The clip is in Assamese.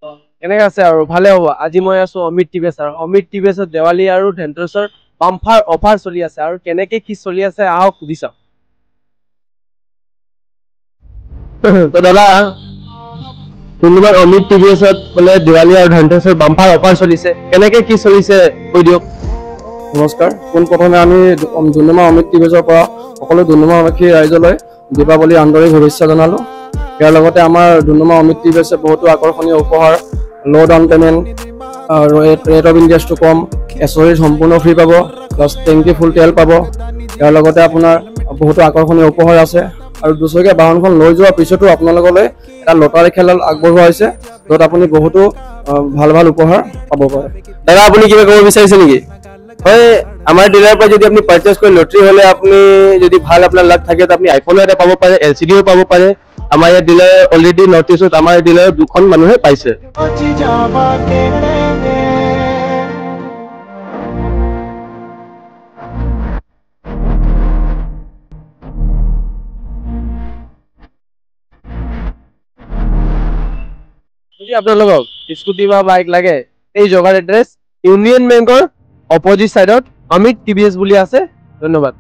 কেনেকৈ আছে আৰু ভালে হ'ব। আজি মই আছোঁ অমিত টিভিএছ আৰু অমিত টিভিএছত দেৱালী আৰু ধনতেৰছৰ বাম্পাৰ অফাৰ চলি আছে আৰু কেনেকৈ কি চলি আছে আহক সুধি চাওঁ। তো দাদা কোনোবাৰ অমিত টিভিএছত বোলে দেৱালী আৰু ধনতেৰছৰ বাম্পাৰ অফাৰ চলিছে, কেনেকৈ কি চলিছে কৈ দিয়ক। নমস্কাৰ। পোনপ্ৰথমে আমি ডুমডুমা অমিত টিভিএছৰ পৰা সকলো ডুমডুমাবাসী ৰাইজলৈ দীপাৱলী আন্তৰিক শুভেচ্ছা জনালোঁ। ইয়াৰ লগতে আমাৰ ডুমডুমা অমিত টিভিএছে বহুতো আকৰ্ষণীয় উপহাৰ, ল' ডাউন পে'মেণ্ট, ৰেট অফ ইণ্টাৰেষ্টটো কম, এচেছৰিজ সম্পূৰ্ণ ফ্ৰী পাব, প্লাছ টেংকি ফুল তেল পাব। ইয়াৰ লগতে আপোনাৰ বহুতো আকৰ্ষণীয় উপহাৰ আছে আৰু দুচকীয়া বাহনখন লৈ যোৱাৰ পিছতো আপোনালোকলৈ এটা লটাৰী খেল আগবঢ়োৱা হৈছে, য'ত আপুনি বহুতো ভাল ভাল উপহাৰ পাব পাৰে। দাদা আপুনি কিবা ক'ব বিচাৰিছে নেকি? হয়, আমাৰ ডিলাৰৰ পৰা যদি আপুনি পাৰ্চেছ কৰি লটাৰী হ'লে আপুনি যদি ভাল আপোনাৰ লাক থাকে তো আপুনি আইফোনো এটা পাব পাৰে, LCDও পাব পাৰে। আমাৰ ইয়াত ডিলাৰ অলৰেডি নৰ্থ ইষ্টত আমাৰ ডিলাৰ 2খন মানুহে পাইছে। যদি আপোনালোকক স্কুটি বা বাইক লাগে, এই জগাৰ এড্ৰেছ ইউনিয়ন বেংকৰ অপজিট চাইডত অমিত টিভিএছ বুলি আছে। ধন্যবাদ।